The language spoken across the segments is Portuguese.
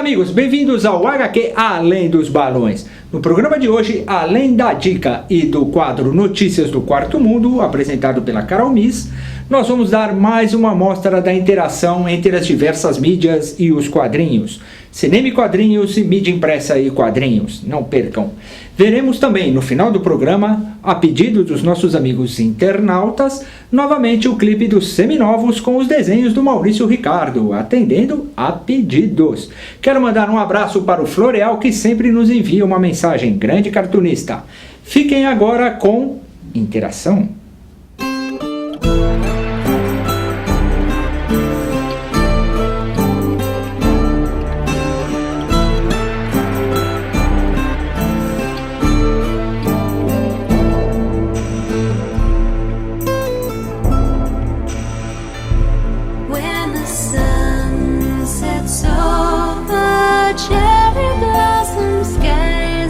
amigos, bem-vindos ao HQ Além dos Balões. No programa de hoje, além da dica e do quadro Notícias do Quarto Mundo, apresentado pela Carol Miss, nós vamos dar mais uma amostra da interação entre as diversas mídias e os quadrinhos. Cinema e quadrinhos e mídia impressa e quadrinhos, não percam. Veremos também, no final do programa, a pedido dos nossos amigos internautas, novamente o clipe dos Seminovos com os desenhos do Maurício Ricardo, atendendo a pedidos. Quero mandar um abraço para o Floreal, que sempre nos envia uma mensagem, grande cartunista. Fiquem agora com interação.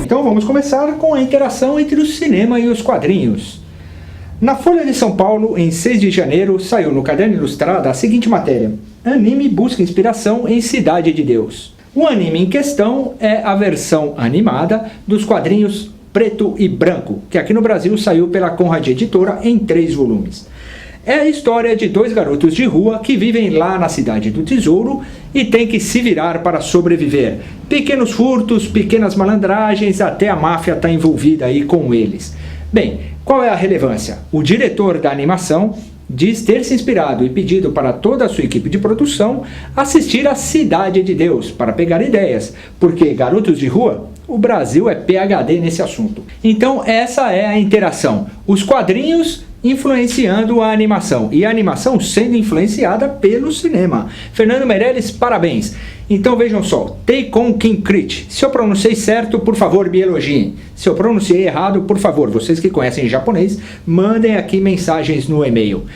Então vamos começar com a interação entre o cinema e os quadrinhos. Na Folha de São Paulo, em 6 de janeiro, saiu no Caderno Ilustrado a seguinte matéria: Anime busca inspiração em Cidade de Deus. O anime em questão é a versão animada dos quadrinhos Preto e Branco, que aqui no Brasil saiu pela Conrad Editora em 3 volumes. É a história de 2 garotos de rua que vivem lá na Cidade do Tesouro e têm que se virar para sobreviver. Pequenos furtos, pequenas malandragens, até a máfia está envolvida aí com eles. Bem, qual é a relevância? O diretor da animação diz ter se inspirado e pedido para toda a sua equipe de produção assistir a Cidade de Deus para pegar ideias, porque garotos de rua, o Brasil é PhD nesse assunto. Então essa é a interação. Os quadrinhos influenciando a animação e a animação sendo influenciada pelo cinema. Fernando Meirelles, parabéns. Então vejam só, Teikon Kinkrit. Se eu pronunciei certo, por favor me elogiem. Se eu pronunciei errado, por favor, vocês que conhecem japonês, mandem aqui mensagens no e-mail.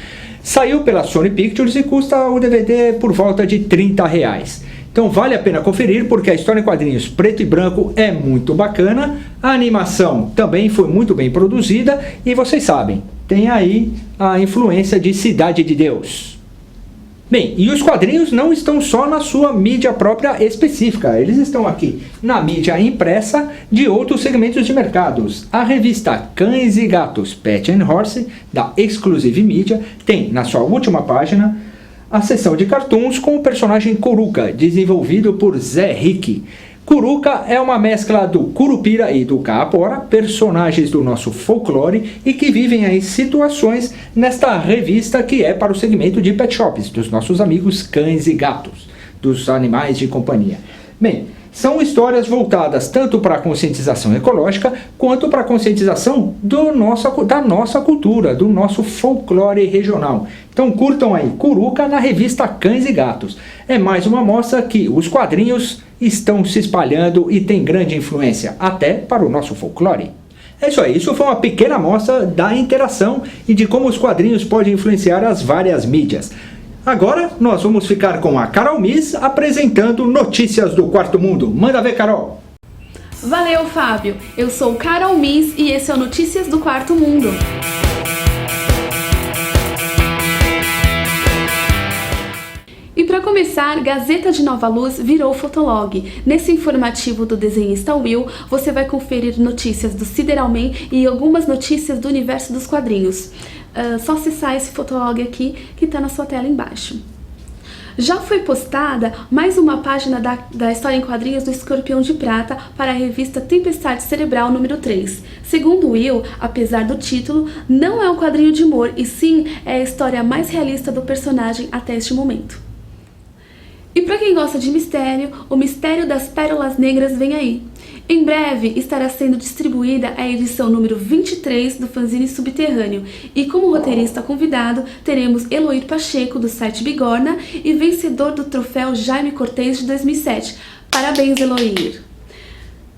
Saiu pela Sony Pictures e custa o DVD por volta de R$30. Então vale a pena conferir, porque a história em quadrinhos preto e branco é muito bacana, a animação também foi muito bem produzida e vocês sabem, tem aí a influência de Cidade de Deus. Bem, e os quadrinhos não estão só na sua mídia própria específica, eles estão aqui na mídia impressa de outros segmentos de mercados. A revista Cães e Gatos Pet and Horse, da Exclusive Media, tem na sua última página a seção de cartoons com o personagem Kuruka, desenvolvido por Zé Rick. Kuruka é uma mescla do Curupira e do Caapora, personagens do nosso folclore e que vivem aí situações nesta revista que é para o segmento de pet shops, dos nossos amigos cães e gatos, dos animais de companhia. Bem, são histórias voltadas tanto para a conscientização ecológica quanto para a conscientização da nossa cultura, do nosso folclore regional. Então curtam aí Kuruka na revista Cães e Gatos. É mais uma mostra que os quadrinhos estão se espalhando e têm grande influência até para o nosso folclore. É isso aí, isso foi uma pequena amostra da interação e de como os quadrinhos podem influenciar as várias mídias. Agora nós vamos ficar com a Carol Miss apresentando Notícias do Quarto Mundo. Manda ver, Carol! Valeu, Fábio! Eu sou Carol Miss e esse é o Notícias do Quarto Mundo. E para começar, Gazeta de Nova Luz virou fotolog. Nesse informativo do desenhista Will, você vai conferir notícias do Sideralman e algumas notícias do universo dos quadrinhos. Só acessar esse fotolog aqui que está na sua tela embaixo. Já foi postada mais uma página da história em quadrinhos do Escorpião de Prata para a revista Tempestade Cerebral número 3. Segundo Will, apesar do título, não é um quadrinho de humor e sim é a história mais realista do personagem até este momento. E para quem gosta de mistério, o Mistério das Pérolas Negras vem aí. Em breve estará sendo distribuída a edição número 23 do fanzine Subterrâneo e como roteirista convidado teremos Eloir Pacheco do site Bigorna e vencedor do troféu Jaime Cortez de 2007. Parabéns, Eloir!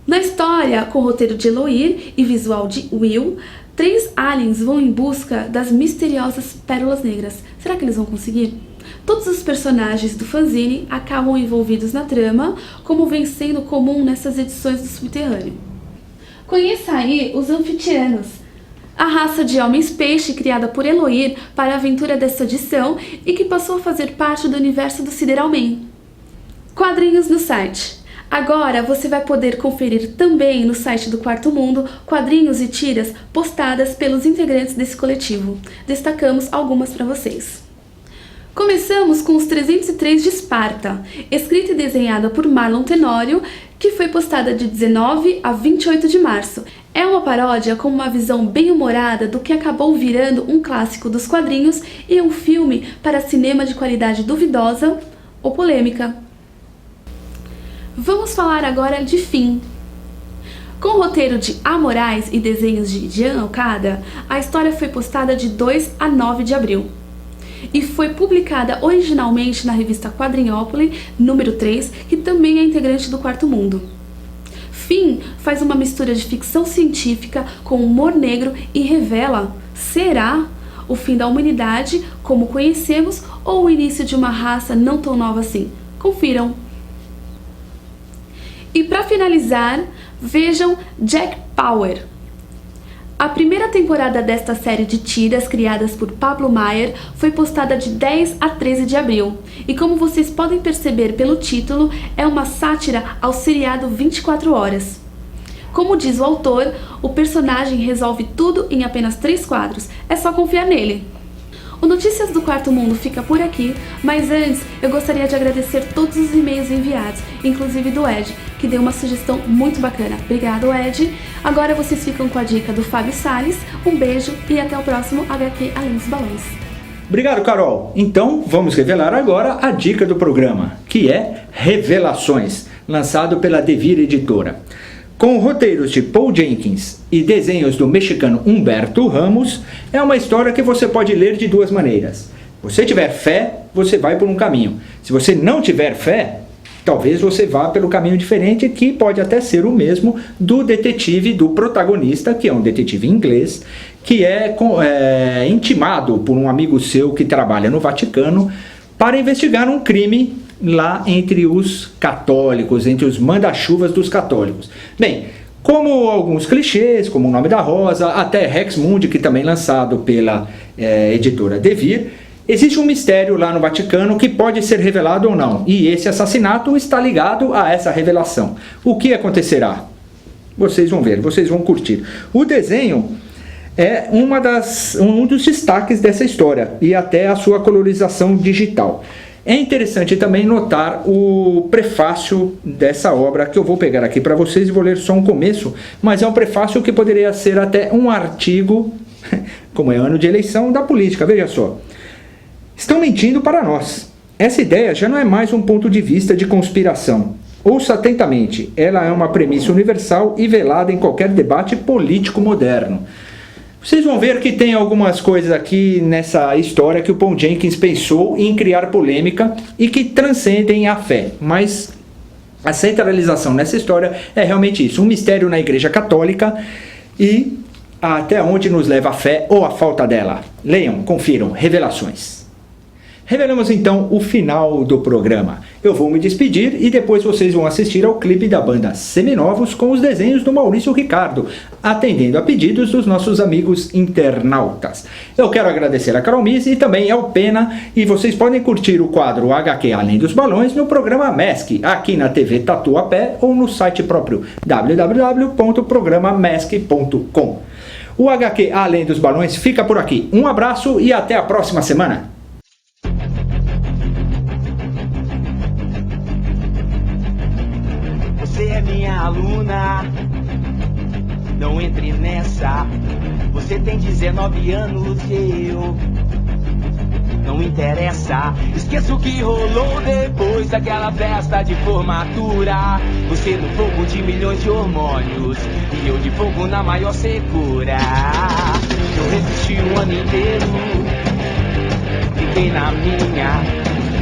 Na história, com roteiro de Eloir e visual de Will, 3 aliens vão em busca das misteriosas Pérolas Negras. Será que eles vão conseguir? Todos os personagens do fanzine acabam envolvidos na trama, como vem sendo comum nessas edições do Subterrâneo. Conheça aí os Anfitrianos, a raça de homens-peixe criada por Eloir para a aventura desta edição e que passou a fazer parte do universo do Sideralman. Quadrinhos no site. Agora você vai poder conferir também no site do Quarto Mundo quadrinhos e tiras postadas pelos integrantes desse coletivo. Destacamos algumas para vocês. Começamos com os 303 de Esparta, escrita e desenhada por Marlon Tenório, que foi postada de 19 a 28 de março. É uma paródia com uma visão bem humorada do que acabou virando um clássico dos quadrinhos e um filme para cinema de qualidade duvidosa ou polêmica. Vamos falar agora de Fim. Com o roteiro de A. Moraes e desenhos de Jean Okada, a história foi postada de 2 a 9 de abril e foi publicada originalmente na revista Quadrinhópole, número 3, que também é integrante do Quarto Mundo. Fim faz uma mistura de ficção científica com humor negro e revela, será, o fim da humanidade como conhecemos ou o início de uma raça não tão nova assim? Confiram! E para finalizar, vejam Jack Power. A primeira temporada desta série de tiras criadas por Pablo Maier foi postada de 10 a 13 de abril. E como vocês podem perceber pelo título, é uma sátira ao seriado 24 horas. Como diz o autor, o personagem resolve tudo em apenas 3 quadros. É só confiar nele. O Notícias do Quarto Mundo fica por aqui, mas antes eu gostaria de agradecer todos os e-mails enviados, inclusive do Ed, que deu uma sugestão muito bacana. Obrigado, Ed! Agora vocês ficam com a dica do Fábio Salles. Um beijo e até o próximo HQ Além dos Balões. Obrigado, Carol! Então vamos revelar agora a dica do programa, que é Revelações, lançado pela Devir Editora. Com roteiros de Paul Jenkins e desenhos do mexicano Humberto Ramos, é uma história que você pode ler de duas maneiras. Se você tiver fé, você vai por um caminho. Se você não tiver fé, talvez você vá pelo caminho diferente, que pode até ser o mesmo do detetive, do protagonista, que é um detetive inglês, que é intimado por um amigo seu que trabalha no Vaticano para investigar um crime lá entre os católicos, entre os manda-chuvas dos católicos. Bem, como alguns clichês, como O Nome da Rosa, até Rex Mundi, que também é lançado pela editora Devir, existe um mistério lá no Vaticano que pode ser revelado ou não, e esse assassinato está ligado a essa revelação. O que acontecerá? Vocês vão ver, vocês vão curtir. O desenho é um dos destaques dessa história, e até a sua colorização digital. É interessante também notar o prefácio dessa obra, que eu vou pegar aqui para vocês e vou ler só um começo, mas é um prefácio que poderia ser até um artigo, como é ano de eleição, da política. Veja só. Estão mentindo para nós. Essa ideia já não é mais um ponto de vista de conspiração. Ouça atentamente, ela é uma premissa universal e velada em qualquer debate político moderno. Vocês vão ver que tem algumas coisas aqui nessa história que o Paul Jenkins pensou em criar polêmica e que transcendem a fé. Mas a centralização nessa história é realmente isso, um mistério na Igreja Católica e até onde nos leva a fé ou a falta dela. Leiam, confiram, Revelações. Revelamos então o final do programa. Eu vou me despedir e depois vocês vão assistir ao clipe da banda Seminovos com os desenhos do Maurício Ricardo, atendendo a pedidos dos nossos amigos internautas. Eu quero agradecer a Carol Mise e também ao Pena, e vocês podem curtir o quadro HQ Além dos Balões no programa MESC, aqui na TV Tatuapé ou no site próprio www.programamesc.com. O HQ Além dos Balões fica por aqui. Um abraço e até a próxima semana. Você é minha aluna, não entre nessa. Você tem 19 anos e eu não interessa. Esqueça o que rolou depois daquela festa de formatura. Você no fogo de milhões de hormônios e eu de fogo na maior secura. Eu resisti um ano inteiro, fiquei na minha,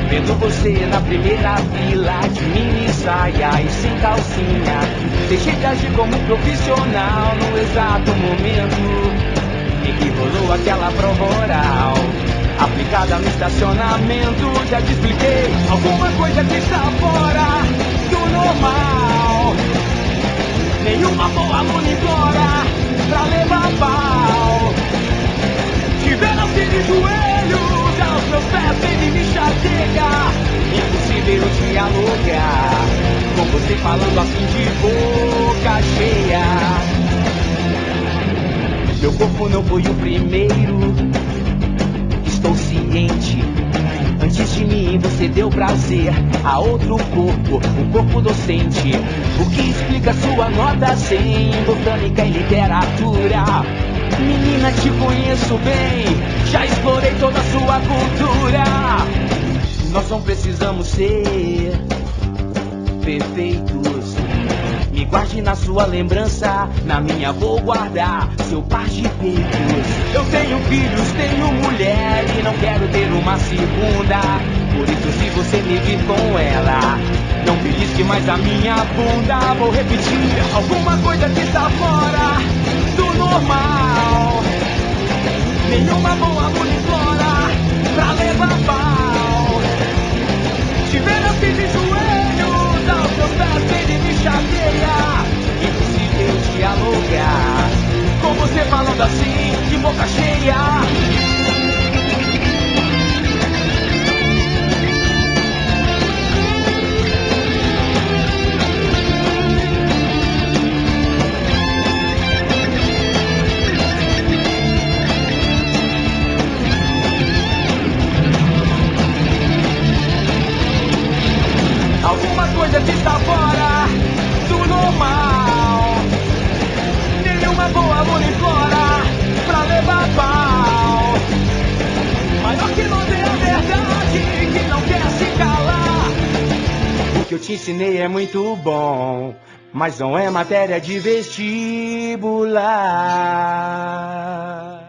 vendo você na primeira fila de mini saia e sem calcinha. Deixei de agir como profissional no exato momento em que rolou aquela prova oral aplicada no estacionamento. Já te expliquei, alguma coisa que está fora do normal. Nenhuma boa aluna implora pra levar pau. Tiveram-se de joelhos aos meus pés, baby, me chateia. Impossível dialogar com você falando assim de boca cheia. Meu corpo não foi o primeiro, estou ciente. Antes de mim você deu prazer a outro corpo, um corpo docente. O que explica sua nota 100 em botânica e literatura. Menina, te conheço bem, já explorei toda a sua cultura. Nós não precisamos ser perfeitos. Me guarde na sua lembrança, na minha vou guardar seu par de peitos. Eu tenho filhos, tenho mulher e não quero ter uma segunda. Por isso se você me vir com ela, não belisque mais a minha bunda. Vou repetir, alguma coisa que está fora do normal. Nenhuma boa muliflora pra levar pau. Te ver assim de joelhos aos seus pés, baby, me chateia. Impossível dialogar com você falando assim de boca cheia. Alguma coisa que está fora do normal. Nenhuma boa muliflora pra levar pau. Maior que você é a verdade que não quer se calar. O que eu te ensinei é muito bom, mas não é matéria de vestibular.